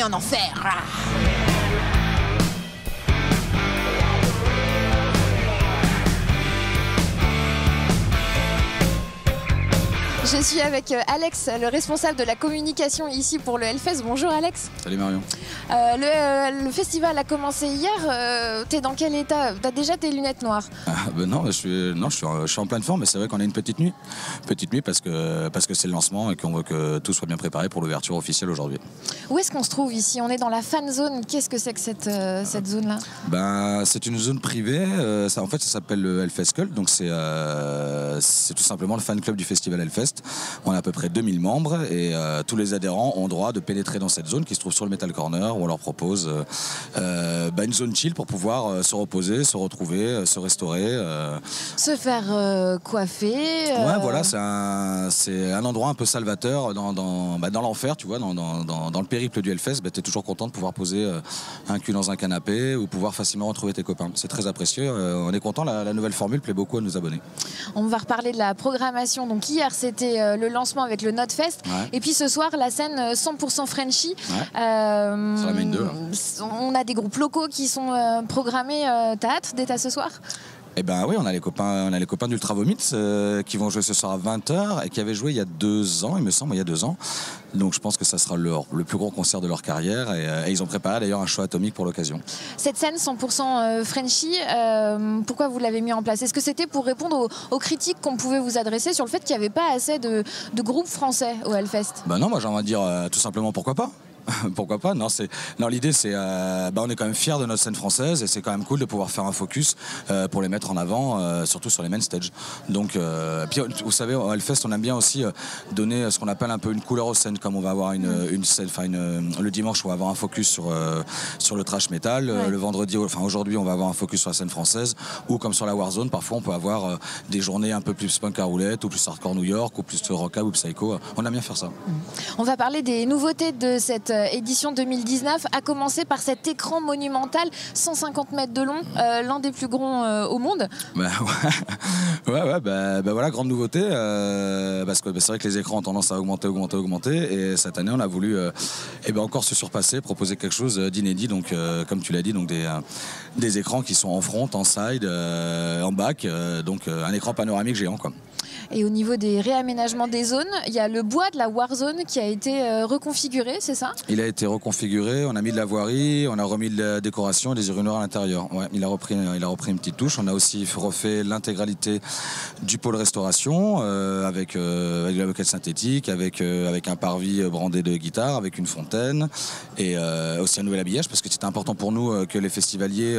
en enfer. Je suis avec Alex, le responsable de la communication ici pour le Hellfest. Bonjour Alex. Salut Marion. Le festival a commencé hier. T'es dans quel état? T'as déjà tes lunettes noires? Non, je suis en pleine forme, mais c'est vrai qu'on a une petite nuit. Petite nuit parce que c'est le lancement et qu'on veut que tout soit bien préparé pour l'ouverture officielle aujourd'hui. Où est-ce qu'on se trouve ici? On est dans la fan zone. Qu'est-ce que c'est que cette zone-là? C'est une zone privée. En fait, ça s'appelle le Hellfest Cult. Donc c'est tout simplement le fan club du festival Hellfest. On a à peu près 2000 membres et tous les adhérents ont droit de pénétrer dans cette zone qui se trouve sur le Metal Corner où on leur propose une zone chill pour pouvoir se reposer, se retrouver, se restaurer. Se faire coiffer. Ouais, voilà, c'est un endroit un peu salvateur dans l'enfer, tu vois, dans le périple du Hellfest. Tu es toujours content de pouvoir poser un cul dans un canapé ou pouvoir facilement retrouver tes copains. C'est très apprécié. On est content, la nouvelle formule plaît beaucoup à nos abonnés. On va reparler de la programmation. Donc hier, c'était le lancement avec le Notfest. Ouais. Et puis ce soir, la scène 100% Frenchy. Ouais. Sur la main 2. On a des groupes locaux qui sont programmés. T'as hâte d'être à ce soir? Eh ben oui, on a les copains d'Ultra Vomit qui vont jouer ce soir à 20h et qui avaient joué il y a 2 ans, il me semble, il y a 2 ans. Donc je pense que ça sera le plus gros concert de leur carrière et ils ont préparé d'ailleurs un show atomique pour l'occasion. Cette scène 100% Frenchy, pourquoi vous l'avez mis en place? Est-ce que c'était pour répondre aux critiques qu'on pouvait vous adresser sur le fait qu'il n'y avait pas assez de groupes français au Hellfest? Non, moi j'ai envie de dire tout simplement pourquoi pas. Pourquoi pas? Non, l'idée c'est, on est quand même fiers de notre scène française et c'est quand même cool de pouvoir faire un focus pour les mettre en avant, surtout sur les main stage. Donc, puis vous savez, au Hellfest, on aime bien aussi donner ce qu'on appelle un peu une couleur aux scènes, comme on va avoir une scène, le dimanche on va avoir un focus sur le thrash metal, ouais. Le vendredi, aujourd'hui on va avoir un focus sur la scène française, ou comme sur la Warzone, parfois on peut avoir des journées un peu plus punk à roulette, ou plus hardcore New York, ou plus rocka ou psycho. On aime bien faire ça. On va parler des nouveautés de cette édition 2019, à commencer par cet écran monumental 150 mètres de long, l'un des plus grands au monde. Voilà, grande nouveauté, parce que c'est vrai que les écrans ont tendance à augmenter, et cette année on a voulu encore se surpasser, proposer quelque chose d'inédit, donc comme tu l'as dit, donc des écrans qui sont en front, en side, en back, donc un écran panoramique géant, quoi. Et au niveau des réaménagements des zones, il y a le bois de la Warzone qui a été reconfiguré, c'est ça? Il a été reconfiguré, on a mis de la voirie, on a remis de la décoration et des urinoirs à l'intérieur. Ouais, il a repris une petite touche. On a aussi refait l'intégralité du pôle restauration avec la moquette synthétique, avec un parvis brandé de guitare, avec une fontaine et aussi un nouvel habillage parce que c'était important pour nous que les festivaliers...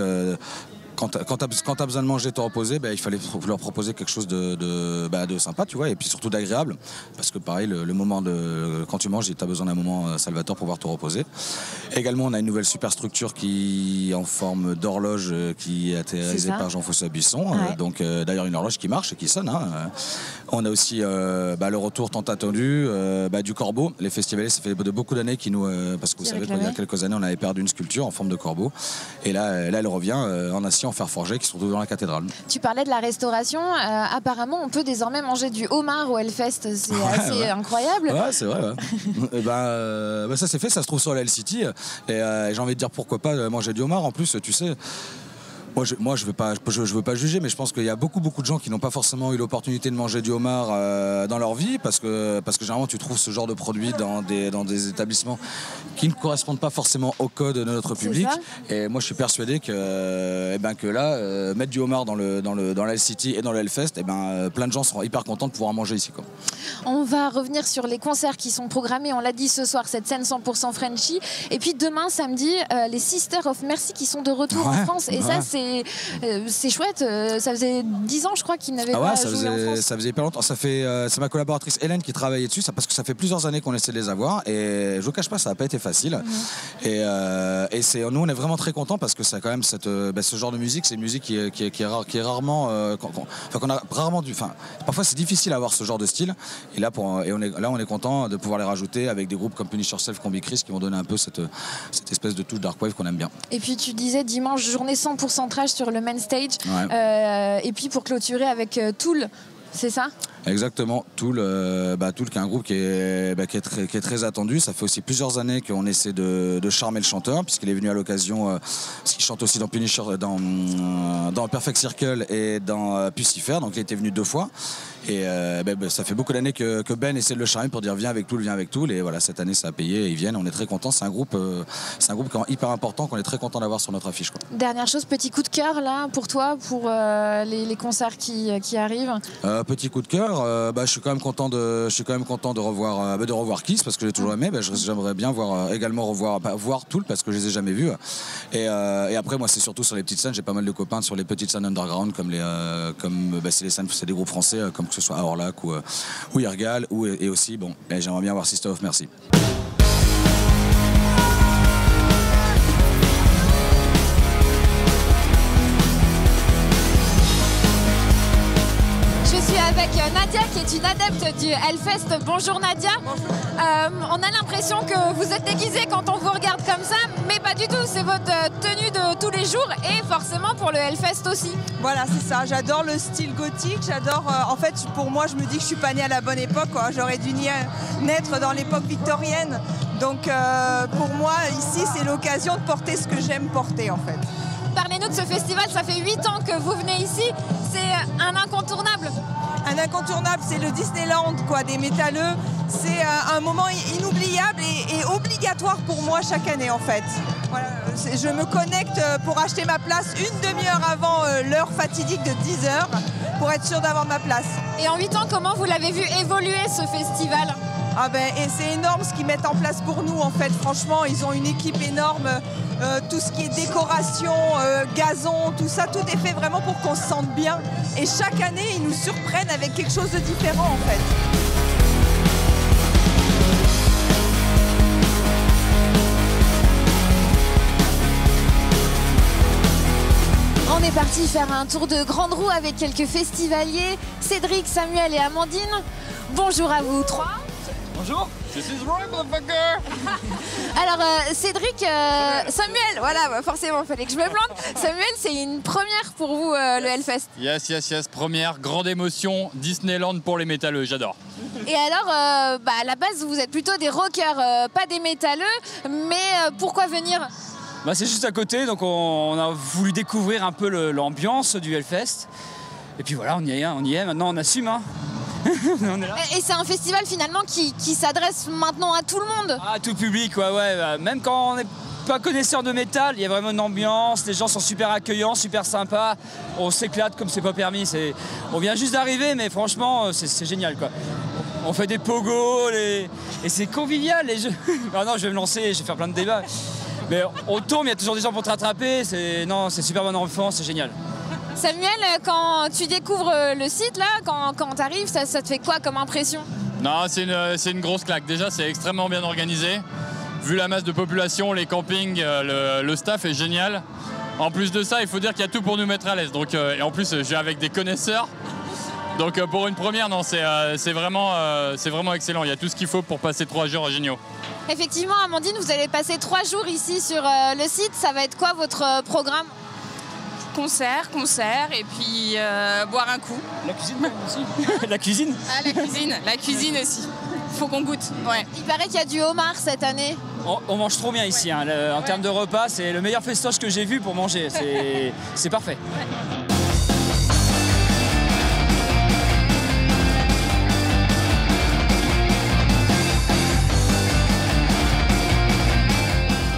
Quand t'as besoin de manger, te reposer, il fallait leur proposer quelque chose de sympa, tu vois, et puis surtout d'agréable, parce que pareil, le moment quand tu manges, t'as besoin d'un moment salvateur pour pouvoir te reposer. Également, on a une nouvelle superstructure qui en forme d'horloge qui a été réalisée par Jean-François Buisson, ouais. Donc d'ailleurs une horloge qui marche et qui sonne. Hein. On a aussi le retour tant attendu du corbeau. Les festivaliers, ça fait de beaucoup d'années qui nous, parce que vous savez qu'il y a quelques années, on avait perdu une sculpture en forme de corbeau, et là elle revient en acier en fer forgé qui se trouve dans la cathédrale. Tu parlais de la restauration. Apparemment, on peut désormais manger du homard au Hellfest. C'est assez incroyable. Ouais, c'est vrai. Ouais. Ça c'est fait, ça se trouve sur la Hell-City. Et j'ai envie de dire pourquoi pas manger du homard. En plus, tu sais... Moi, je veux pas juger, mais je pense qu'il y a beaucoup de gens qui n'ont pas forcément eu l'opportunité de manger du homard dans leur vie, parce que généralement tu trouves ce genre de produit dans des établissements qui ne correspondent pas forcément au code de notre public. Et moi, je suis persuadé que là, mettre du homard dans la City et dans le Hellfest, plein de gens seront hyper contents de pouvoir en manger ici, quoi. On va revenir sur les concerts qui sont programmés. On l'a dit ce soir, cette scène 100% Frenchy. Et puis demain, samedi, les Sisters of Mercy qui sont de retour en France. Et ça, c'est chouette. Ça faisait 10 ans, je crois, qu'ils n'avaient pas joué en France. Ça faisait hyper longtemps. C'est ma collaboratrice Hélène qui travaillait dessus, parce que ça fait plusieurs années qu'on essaie de les avoir. Et je vous cache pas, ça n'a pas été facile. Et nous, on est vraiment très contents parce que c'est quand même ce genre de musique, c'est une musique qui est rarement, qu'on a rarement dû. Parfois, c'est difficile à avoir ce genre de style. Et là, on est content de pouvoir les rajouter avec des groupes comme Punish Yourself, Combi Chris, qui vont donner un peu cette espèce de touche dark wave qu'on aime bien. Et puis tu disais dimanche, journée 100% trash sur le main stage. Ouais. Et puis pour clôturer avec Tool, c'est ça? Exactement, Tool, Tool qui est un groupe qui est très attendu. Ça fait aussi plusieurs années qu'on essaie de charmer le chanteur, puisqu'il est venu à l'occasion, parce qu'il chante aussi dans Punisher, dans Perfect Circle et dans Pucifer, donc il était venu 2 fois. Et ça fait beaucoup d'années que Ben essaie de le charmer pour dire viens avec Tool, et voilà, cette année ça a payé et ils viennent, on est très contents. C'est un groupe quand même hyper important qu'on est très content d'avoir sur notre affiche, quoi. Dernière chose, petit coup de cœur là pour toi, pour les concerts qui arrivent. Petit coup de cœur, je suis quand même content de revoir Kiss, parce que j'ai toujours aimé. J'aimerais bien voir Tool, parce que je les ai jamais vus. Et après moi c'est surtout sur les petites scènes, j'ai pas mal de copains sur les petites scènes underground c'est des groupes français comme que ce soit Aorlac ou Irgal et aussi j'aimerais bien voir Sister of Mercy. Avec Nadia qui est une adepte du Hellfest. Bonjour Nadia. Bonjour. On a l'impression que vous êtes déguisée quand on vous regarde comme ça, mais pas du tout, c'est votre tenue de tous les jours et forcément pour le Hellfest aussi. Voilà, c'est ça, j'adore le style gothique, j'adore, en fait pour moi je me dis que je suis pas née à la bonne époque, quoi. J'aurais dû naître dans l'époque victorienne, donc pour moi ici c'est l'occasion de porter ce que j'aime porter en fait. Parlez-nous de ce festival, ça fait 8 ans que vous venez ici, c'est un incontournable. Un incontournable, c'est le Disneyland des métalleux. C'est un moment inoubliable et obligatoire pour moi chaque année en fait. Voilà, je me connecte pour acheter ma place une demi-heure avant l'heure fatidique de 10h pour être sûre d'avoir ma place. Et en 8 ans, comment vous l'avez vu évoluer ce festival ? Et c'est énorme ce qu'ils mettent en place pour nous en fait. Franchement, ils ont une équipe énorme. Tout ce qui est décoration, gazon, tout ça, tout est fait vraiment pour qu'on se sente bien. Et chaque année, ils nous surprennent avec quelque chose de différent en fait. On est parti faire un tour de grande roue avec quelques festivaliers, Cédric, Samuel et Amandine. Bonjour à vous 3. Bonjour, this is Roy, motherfucker. Alors Cédric, Samuel, voilà, forcément, il fallait que je me plante. Samuel, c'est une première pour vous, le Hellfest. Yes, première, grande émotion, Disneyland pour les métalleux, j'adore. Et alors, à la base, vous êtes plutôt des rockers, pas des métalleux, mais pourquoi venir ? C'est juste à côté, donc on a voulu découvrir un peu l'ambiance du Hellfest. Et puis voilà, on y est, maintenant on assume. Hein. On est là. Et c'est un festival finalement qui s'adresse maintenant à tout le monde. À tout public, ouais. Même quand on n'est pas connaisseur de métal, il y a vraiment une ambiance, les gens sont super accueillants, super sympas. On s'éclate comme c'est pas permis. On vient juste d'arriver, mais franchement, c'est génial, quoi. On fait des pogos, et c'est convivial, les jeux. Non, je vais me lancer, je vais faire plein de débats. Mais on tombe, il y a toujours des gens pour te rattraper. C'est super bon enfant, c'est génial. Samuel, quand tu découvres le site, là, quand tu arrives, ça te fait quoi comme impression ? Non, c'est une grosse claque. Déjà, c'est extrêmement bien organisé. Vu la masse de population, les campings, le staff est génial. En plus de ça, il faut dire qu'il y a tout pour nous mettre à l'aise. Donc, et en plus, je vais avec des connaisseurs. Donc pour une première, non, c'est vraiment excellent. Il y a tout ce qu'il faut pour passer 3 jours géniaux. Effectivement, Amandine, vous allez passer 3 jours ici sur le site. Ça va être quoi votre programme ? Concert, et puis boire un coup. La cuisine aussi. La cuisine. Ah, la cuisine aussi. Faut qu'on goûte, ouais. Il paraît qu'il y a du homard cette année. On mange trop bien ici, hein. En termes de repas, c'est le meilleur festoche que j'ai vu pour manger. C'est parfait. Ouais.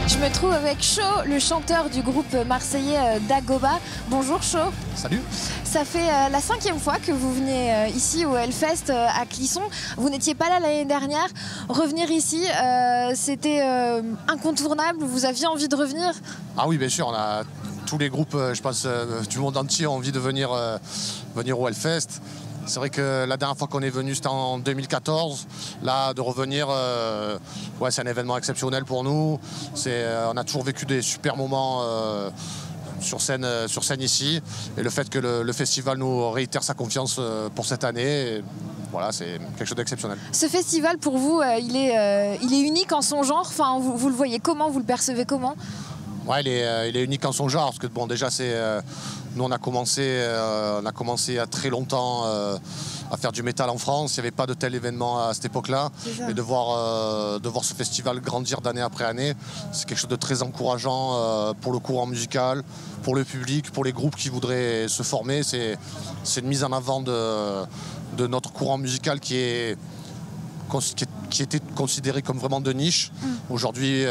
Je me trouve avec Cho, le chanteur du groupe marseillais Dagoba. Bonjour Cho. Salut. Ça fait la 5e fois que vous venez ici au Hellfest à Clisson. Vous n'étiez pas là l'année dernière. Revenir ici, c'était incontournable. Vous aviez envie de revenir ? Ah oui, bien sûr. On a tous les groupes, je pense, du monde entier ont envie de venir au Hellfest. C'est vrai que la dernière fois qu'on est venu, c'était en 2014. Là, de revenir, c'est un événement exceptionnel pour nous. On a toujours vécu des super moments sur scène ici. Et le fait que le festival nous réitère sa confiance pour cette année, c'est quelque chose d'exceptionnel. Ce festival, pour vous, il est unique en son genre. Enfin, vous le voyez comment ? Vous le percevez comment ? Ouais, il est unique en son genre, parce que bon, déjà, nous on a commencé il y a très longtemps à faire du métal en France. Il n'y avait pas de tel événement à cette époque-là. Et de voir ce festival grandir d'année après année, c'est quelque chose de très encourageant pour le courant musical, pour le public, pour les groupes qui voudraient se former. C'est une mise en avant de notre courant musical qui était considéré comme vraiment de niche. Aujourd'hui,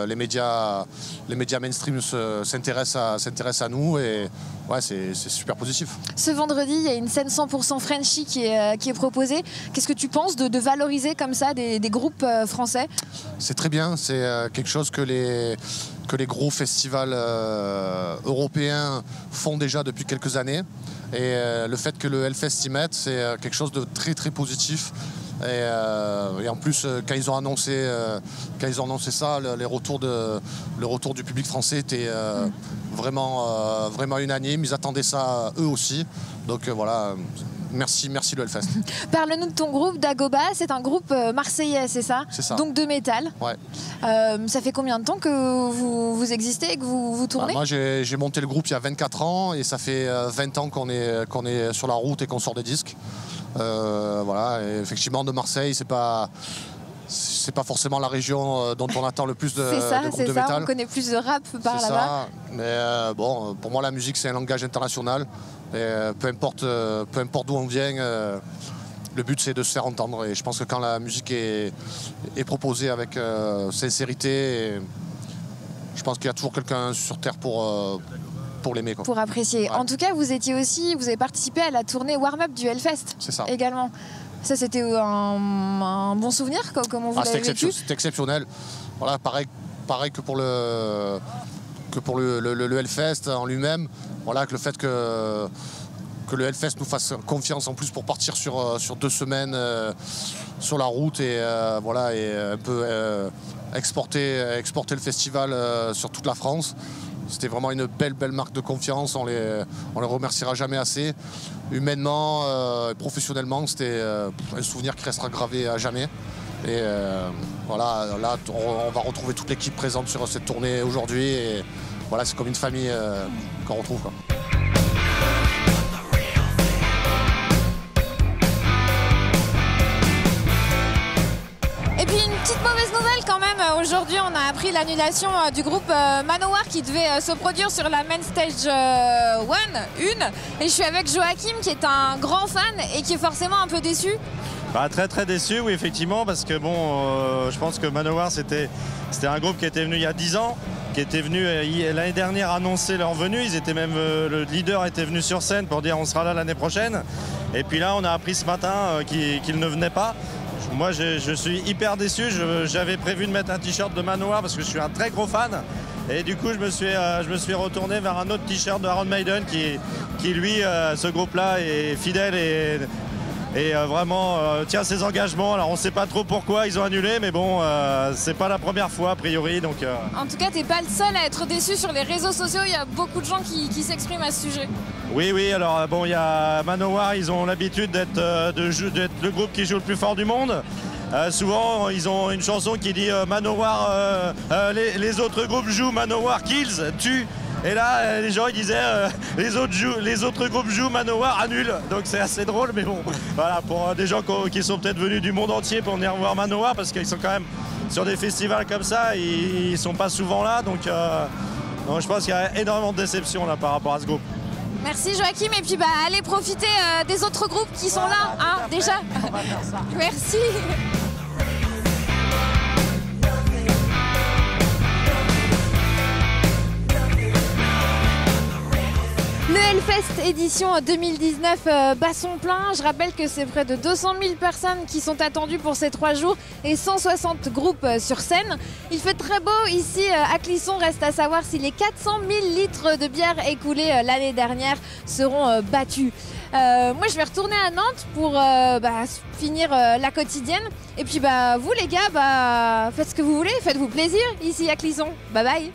les médias mainstream s'intéressent à nous et ouais, c'est super positif. Ce vendredi, il y a une scène 100% Frenchy qui est proposée. Qu'est-ce que tu penses de valoriser comme ça des groupes français? C'est très bien, c'est quelque chose que les gros festivals européens font déjà depuis quelques années. Et le fait que le Hellfest s'y mette, c'est quelque chose de très très positif. Et en plus, quand ils ont annoncé ça, le retour du public français était vraiment unanime. Ils attendaient ça eux aussi. Donc voilà, merci le Hellfest. Parle-nous de ton groupe Dagoba. C'est un groupe marseillais, c'est ça? C'est ça. Donc de métal. Ouais. Ça fait combien de temps que vous existez et que vous tournez? Moi, j'ai monté le groupe il y a 24 ans et ça fait 20 ans qu'on est sur la route et qu'on sort des disques. Voilà, et effectivement, de Marseille, c'est pas forcément la région dont on attend le plus de groupes de métal. On connaît plus de rap par là-bas. Mais bon, pour moi, la musique, c'est un langage international. Et peu importe d'où on vient, le but, c'est de se faire entendre. Et je pense que quand la musique est proposée avec sincérité, je pense qu'il y a toujours quelqu'un sur Terre pour l'aimer. Pour apprécier. Ouais. En tout cas, vous avez participé à la tournée warm-up du Hellfest. C'est ça. Également. Ça, c'était un bon souvenir, comment vous l'avez vécu? C'était exceptionnel. Voilà, pareil que pour le Hellfest en lui-même. Voilà, que le fait que le Hellfest nous fasse confiance en plus pour partir sur 2 semaines sur la route et voilà, et un peu exporter le festival sur toute la France. C'était vraiment une belle marque de confiance, on les remerciera jamais assez. Humainement et professionnellement, c'était un souvenir qui restera gravé à jamais. Et voilà, là on va retrouver toute l'équipe présente sur cette tournée aujourd'hui. Et voilà, c'est comme une famille qu'on retrouve, quoi. Petite mauvaise nouvelle quand même, aujourd'hui on a appris l'annulation du groupe Manowar qui devait se produire sur la Main Stage 1. Et je suis avec Joachim qui est un grand fan et qui est forcément un peu déçu. Bah, très déçu, oui, effectivement, parce que bon, je pense que Manowar c'était un groupe qui était venu il y a 10 ans, qui était venu l'année dernière annoncer leur venue. Ils étaient même, le leader était venu sur scène pour dire on sera là l'année prochaine. Et puis là on a appris ce matin qu'il ne venait pas. Moi, je suis hyper déçu. J'avais prévu de mettre un t-shirt de Manowar parce que je suis un très gros fan. Et du coup, je me suis retourné vers un autre t-shirt de Iron Maiden qui lui, ce groupe-là, est fidèle et vraiment tient ses engagements. Alors, on ne sait pas trop pourquoi ils ont annulé, mais bon, c'est pas la première fois, a priori. Donc, En tout cas, tu n'es pas le seul à être déçu sur les réseaux sociaux. Il y a beaucoup de gens qui s'expriment à ce sujet. Oui, alors bon, il y a Manowar, ils ont l'habitude d'être le groupe qui joue le plus fort du monde. Souvent, ils ont une chanson qui dit Manowar, les autres groupes jouent, Manowar kills, tue. Et là, les gens ils disaient les autres groupes jouent, Manowar annule. Donc c'est assez drôle, mais bon, voilà, pour des gens qui sont peut-être venus du monde entier pour venir voir Manowar, parce qu'ils sont quand même sur des festivals comme ça, ils sont pas souvent là. Donc je pense qu'il y a énormément de déception là par rapport à ce groupe. Merci Joachim, et puis allez profiter des autres groupes qui sont là, hein, déjà. On va faire ça. Merci. Le Hellfest édition 2019 bat son plein. Je rappelle que c'est près de 200 000 personnes qui sont attendues pour ces 3 jours et 160 groupes sur scène. Il fait très beau ici à Clisson. Reste à savoir si les 400 000 litres de bière écoulés l'année dernière seront battus. Moi je vais retourner à Nantes pour finir la quotidienne. Et puis vous les gars, faites ce que vous voulez, faites-vous plaisir ici à Clisson. Bye bye.